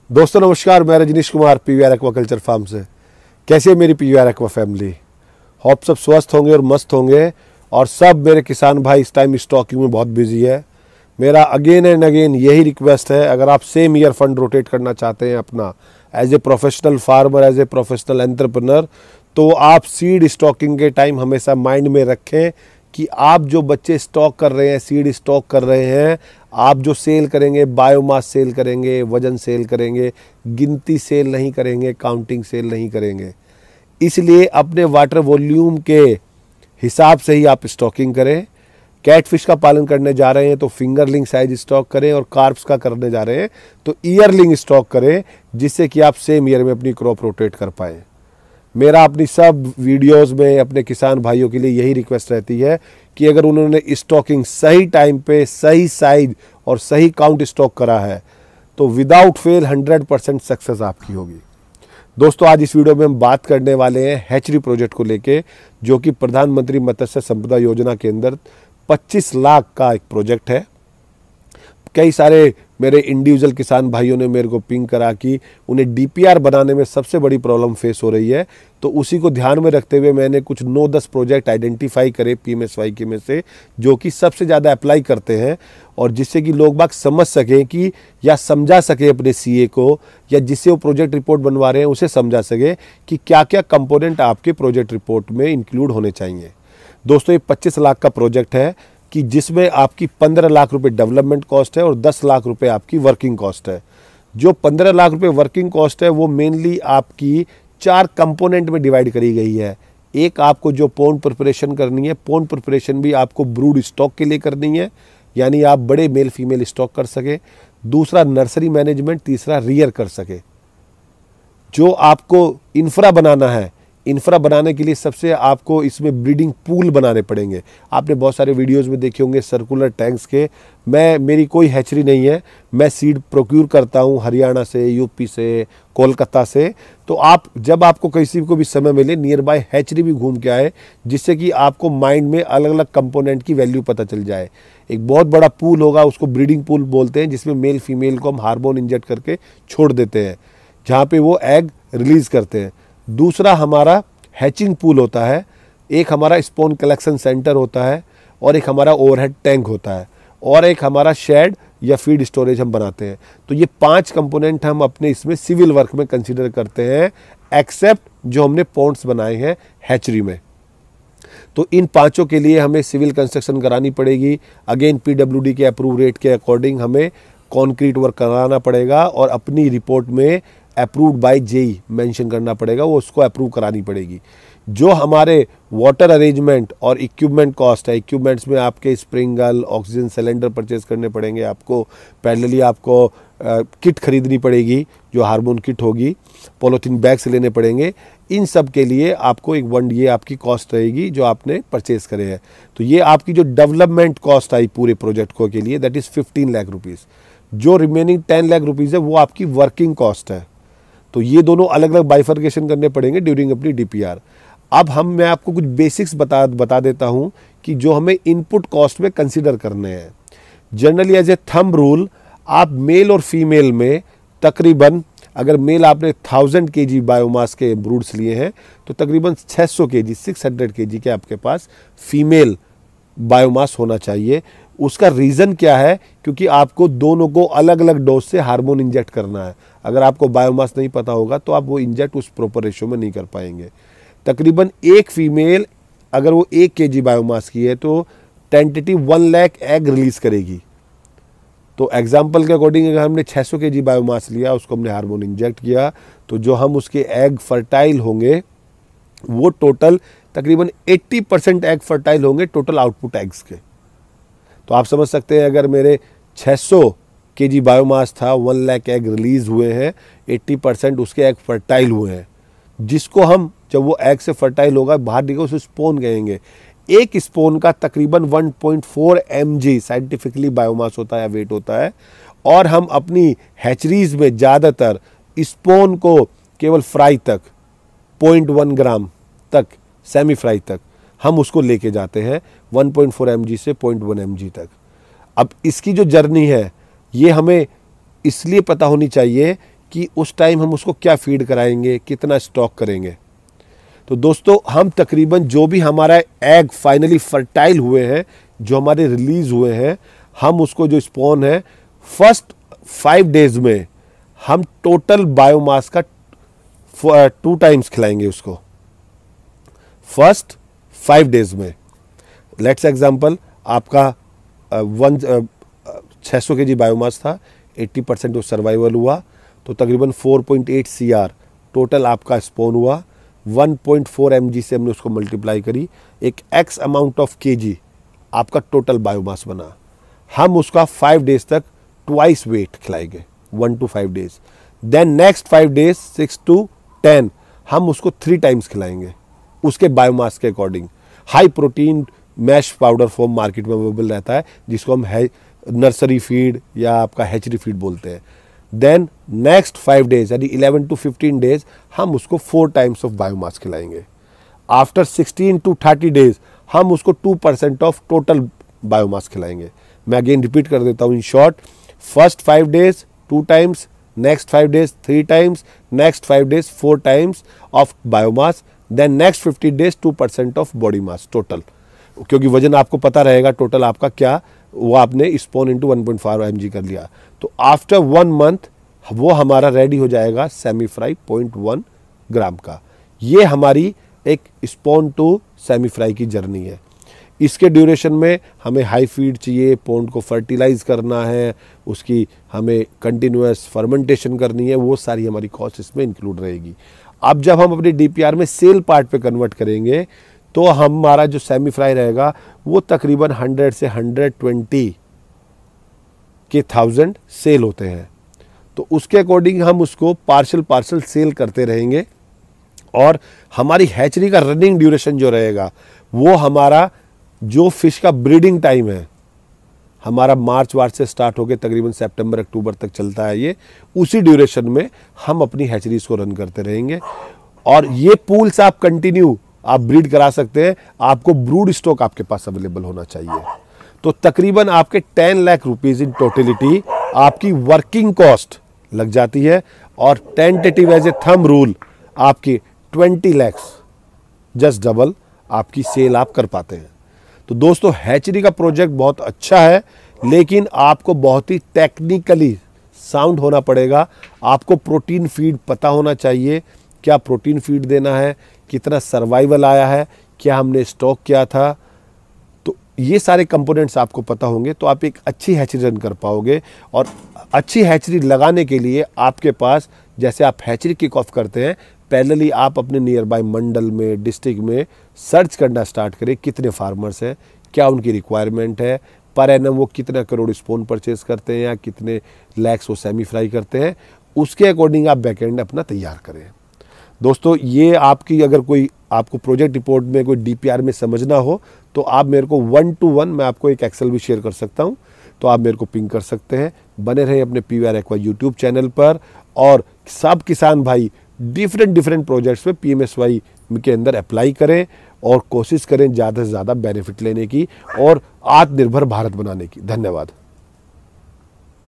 दोस्तों नमस्कार, मैं Rajneesh Kumar PVR aquaculture farm से। कैसे है मेरी पीवीआर एक्वा फैमिली? होप सब स्वस्थ होंगे और मस्त होंगे। और सब मेरे किसान भाई इस टाइम स्टॉकिंग में बहुत बिजी है। मेरा अगेन एंड अगेन यही रिक्वेस्ट है, अगर आप सेम ईयर फंड रोटेट करना चाहते हैं अपना as a professional farmer, as a professional entrepreneur, तो आप सीड स्टॉकिंग के टाइम हमेशा माइंड में रखें कि आप जो बच्चे स्टॉक कर रहे हैं, सीड स्टॉक कर रहे हैं, आप जो सेल करेंगे, बायोमास सेल करेंगे, वजन सेल करेंगे, गिनती सेल नहीं करेंगे, काउंटिंग सेल नहीं करेंगे। इसलिए अपने वाटर वॉल्यूम के हिसाब से ही आप स्टॉकिंग करें। कैटफिश का पालन करने जा रहे हैं तो फिंगरलिंग साइज स्टॉक करें, और कार्प्स का करने जा रहे हैं तो ईयरलिंग स्टॉक करें, जिससे कि आप सेम ईयर में अपनी क्रॉप रोटेट कर पाएँ। मेरा अपनी सब वीडियोस में अपने किसान भाइयों के लिए यही रिक्वेस्ट रहती है कि अगर उन्होंने स्टॉकिंग सही टाइम पे, सही साइज और सही काउंट स्टॉक करा है तो विदाउट फेल 100% सक्सेस आपकी होगी। दोस्तों आज इस वीडियो में हम बात करने वाले हैं हैचरी प्रोजेक्ट को लेके, जो कि प्रधानमंत्री मत्स्य संपदा योजना के अंदर 25 लाख का एक प्रोजेक्ट है। कई सारे मेरे इंडिविजुअल किसान भाइयों ने मेरे को पिंग करा कि उन्हें डीपीआर बनाने में सबसे बड़ी प्रॉब्लम फेस हो रही है, तो उसी को ध्यान में रखते हुए मैंने कुछ 9-10 प्रोजेक्ट आइडेंटिफाई करे पीएमएसवाई के में से, जो कि सबसे ज़्यादा अप्लाई करते हैं, और जिससे कि लोग बाग समझ सकें कि या समझा सके अपने सीए को, या जिससे वो प्रोजेक्ट रिपोर्ट बनवा रहे हैं उसे समझा सके कि क्या क्या कंपोनेंट आपके प्रोजेक्ट रिपोर्ट में इंक्लूड होने चाहिए। दोस्तों ये 25 लाख का प्रोजेक्ट है कि जिसमें आपकी 15 लाख रुपए डेवलपमेंट कॉस्ट है और 10 लाख रुपए आपकी वर्किंग कॉस्ट है। जो 15 लाख रुपए वर्किंग कॉस्ट है वो मेनली आपकी 4 कंपोनेंट में डिवाइड करी गई है। एक आपको जो पॉन्ड प्रिपरेशन करनी है, पॉन्ड प्रिपरेशन भी आपको ब्रूड स्टॉक के लिए करनी है, यानी आप बड़े मेल फीमेल स्टॉक कर सके। दूसरा नर्सरी मैनेजमेंट, तीसरा रियर कर सके। जो आपको इंफ्रा बनाना है, इंफ्रा बनाने के लिए सबसे आपको इसमें ब्रीडिंग पूल बनाने पड़ेंगे। आपने बहुत सारे वीडियोस में देखे होंगे सर्कुलर टैंक्स के। मेरी कोई हैचरी नहीं है, मैं सीड प्रोक्यूर करता हूं हरियाणा से, यूपी से, कोलकाता से। तो आप जब आपको किसी को भी समय मिले नियर बाय हैचरी भी घूम के आए, जिससे कि आपको माइंड में अलग अलग कंपोनेंट की वैल्यू पता चल जाए। एक बहुत बड़ा पूल होगा, उसको ब्रीडिंग पूल बोलते हैं, जिसमें मेल फीमेल को हम हार्मोन इंजेक्ट करके छोड़ देते हैं, जहाँ पे वो एग रिलीज करते हैं। दूसरा हमारा हैचिंग पूल होता है, एक हमारा स्पॉन कलेक्शन सेंटर होता है, और एक हमारा ओवरहेड टैंक होता है, और एक हमारा शेड या फीड स्टोरेज हम बनाते हैं। तो ये 5 कंपोनेंट हम अपने इसमें सिविल वर्क में कंसीडर करते हैं, एक्सेप्ट जो हमने पॉन्ड्स बनाए हैं हैचरी में। तो इन 5 के लिए हमें सिविल कंस्ट्रक्शन करानी पड़ेगी। अगेन पीडब्ल्यूडी के अप्रूव रेट के अकॉर्डिंग हमें कॉन्क्रीट वर्क कराना पड़ेगा, और अपनी रिपोर्ट में अप्रूव्ड बाय जेई मेंशन करना पड़ेगा, वो उसको अप्रूव करानी पड़ेगी। जो हमारे वाटर अरेंजमेंट और इक्विपमेंट कॉस्ट है, इक्विपमेंट्स में आपके स्प्रिंगल, ऑक्सीजन सिलेंडर परचेज करने पड़ेंगे आपको। पैरेलली आपको किट खरीदनी पड़ेगी, जो हार्मोन किट होगी, पॉलीथीन बैग्स लेने पड़ेंगे। इन सब के लिए आपको ये आपकी कॉस्ट रहेगी जो आपने परचेज करे हैं। तो ये आपकी जो डेवलपमेंट कॉस्ट आई पूरे प्रोजेक्ट को के लिए, दैट इज़ 15 लाख रुपीज़। जो रिमेनिंग 10 लाख रुपीज़ है वो आपकी वर्किंग कॉस्ट है। तो ये दोनों अलग अलग बाइफर्केशन करने पड़ेंगे ड्यूरिंग अपनी डीपीआर। अब मैं आपको कुछ बेसिक्स बता देता हूं कि जो हमें इनपुट कॉस्ट में कंसीडर करने हैं। Generally as a thumb rule, आप मेल और फीमेल में तकरीबन, अगर मेल आपने 1000 kg बायोमास के ब्रूड्स लिए हैं तो तकरीबन 600 kg, 600 kg के आपके पास फीमेल बायोमास होना चाहिए। उसका रीज़न क्या है? क्योंकि आपको दोनों को अलग अलग डोज से हार्मोन इंजेक्ट करना है। अगर आपको बायोमास नहीं पता होगा तो आप वो इंजेक्ट उस प्रॉपर रेशो में नहीं कर पाएंगे। तकरीबन एक फीमेल अगर वो 1 kg बायोमास की है तो टेंटेटिव 1 लाख एग रिलीज करेगी। तो एग्जाम्पल के अकॉर्डिंग अगर हमने 600 kg बायोमास लिया, उसको हमने हार्मोन इंजेक्ट किया, तो जो हम उसके एग फर्टाइल होंगे वो टोटल तकरीबन 80% एग फर्टाइल होंगे टोटल आउटपुट एग्स के। तो आप समझ सकते हैं अगर मेरे 600 kg बायोमास था, 1 लाख एग रिलीज हुए हैं, 80% उसके एग फर्टाइल हुए हैं, जिसको हम जब वो एग से फर्टाइल होगा बाहर निकल उसे स्पोन कहेंगे। एक स्पोन का तकरीबन 1.4 mg साइंटिफिकली बायोमास होता है, वेट होता है। और हम अपनी हैचरीज में ज़्यादातर स्पोन को केवल फ्राई तक 0.1 ग्राम तक, सेमी फ्राई तक हम उसको लेके जाते हैं, 1.4 mg से 0.1 mg तक। अब इसकी जो जर्नी है ये हमें इसलिए पता होनी चाहिए कि उस टाइम हम उसको क्या फीड कराएंगे, कितना स्टॉक करेंगे। तो दोस्तों हम तकरीबन जो भी हमारा एग फाइनली फर्टाइल हुए हैं, जो हमारे रिलीज हुए हैं, हम उसको जो स्पॉन है फर्स्ट 5 डेज में हम टोटल बायोमास का 2 टाइम्स खिलाएंगे उसको फर्स्ट 5 डेज में। लेट्स एग्जांपल आपका 600 kg बायोमास था, 80% वो सर्वाइवल हुआ, तो तकरीबन 4.8 CR टोटल आपका स्पॉन हुआ। 1.4 mg से हमने उसको मल्टीप्लाई करी, एक x अमाउंट ऑफ kg आपका टोटल बायोमास बना। हम उसका 5 डेज तक ट्वाइस वेट खिलाएंगे, 1 to 5 days. Then next 5 days 6 to 10 हम उसको 3 टाइम्स खिलाएंगे उसके बायोमास के according. High protein mash powder form market में अवेलेबल रहता है, जिसको हम नर्सरी फीड या आपका हैचरी फीड बोलते हैं। देन नेक्स्ट 5 डेज यानी 11 to 15 डेज हम उसको 4 टाइम्स ऑफ बायोमास खिलाएंगे। आफ्टर 16 to 30 डेज हम उसको 2% ऑफ टोटल बायोमास खिलाएंगे। मैं अगेन रिपीट कर देता हूँ in short, first 5 days 2 times, next 5 days 3 times, next 5 days 4 times of biomass, then next 50 days 2% of body mass total, क्योंकि वजन आपको पता रहेगा टोटल आपका क्या, वो आपने स्पॉन इंटू 1.5 mg कर लिया। तो आफ्टर 1 मंथ वो हमारा रेडी हो जाएगा सेमी फ्राई 0.1 ग्राम का। ये हमारी एक स्पॉन टू सेमी फ्राई की जर्नी है। इसके ड्यूरेशन में हमें हाई फीड चाहिए, पॉन्ड को फर्टिलाइज करना है, उसकी हमें कंटिन्यूअस फर्मेंटेशन करनी है, वो सारी हमारी कॉस्ट इसमें इंक्लूड रहेगी। अब जब हम अपने DPR में सेल पार्ट पे कन्वर्ट करेंगे तो हमारा जो सेमी फ्राई रहेगा वो तकरीबन 100 से 120 के 1000 सेल होते हैं। तो उसके अकॉर्डिंग हम उसको पार्शल सेल करते रहेंगे। और हमारी हैचरी का रनिंग ड्यूरेशन जो रहेगा वो हमारा जो फिश का ब्रीडिंग टाइम है हमारा मार्च से स्टार्ट होकर तकरीबन सितंबर अक्टूबर तक चलता है। ये उसी ड्यूरेशन में हम अपनी हैचरीज को रन करते रहेंगे। और ये पूल्स आप कंटिन्यू आप ब्रीड करा सकते हैं, आपको ब्रूड स्टॉक आपके पास अवेलेबल होना चाहिए। तो तकरीबन आपके 10 लाख रुपीज इन टोटलिटी आपकी वर्किंग कॉस्ट लग जाती है। और tentative as a thumb rule आपकी 20 लाख जस्ट डबल आपकी सेल आप कर पाते हैं। तो दोस्तों हैचरी का प्रोजेक्ट बहुत अच्छा है, लेकिन आपको बहुत ही टेक्निकली साउंड होना पड़ेगा। आपको प्रोटीन फीड पता होना चाहिए, क्या प्रोटीन फीड देना है, कितना सर्वाइवल आया है, क्या हमने स्टॉक किया था। तो ये सारे कंपोनेंट्स आपको पता होंगे तो आप एक अच्छी हैचरी रन कर पाओगे। और अच्छी हैचरी लगाने के लिए आपके पास, जैसे आप हैचरी किक ऑफ करते हैं, पहले आप अपने नियर बाय मंडल में, डिस्ट्रिक्ट में सर्च करना स्टार्ट करें कितने फार्मर्स हैं, क्या उनकी रिक्वायरमेंट है, पर एनम वो कितना करोड़ स्पोन परचेज करते हैं या कितने लैक्स वो सेमी फ्राई करते हैं, उसके अकॉर्डिंग आप बैकएंड अपना तैयार करें। दोस्तों ये आपकी अगर कोई आपको प्रोजेक्ट रिपोर्ट में कोई DPR में समझना हो तो आप मेरे को 1 to 1 मैं आपको एक एक्सेल भी शेयर कर सकता हूं, तो आप मेरे को पिंग कर सकते हैं। बने रहें अपने PVR एक्वा यूट्यूब चैनल पर। और सब किसान भाई डिफरेंट प्रोजेक्ट्स पे PMSY के अंदर अप्लाई करें और कोशिश करें ज़्यादा से ज़्यादा बेनिफिट लेने की और आत्मनिर्भर भारत बनाने की। धन्यवाद।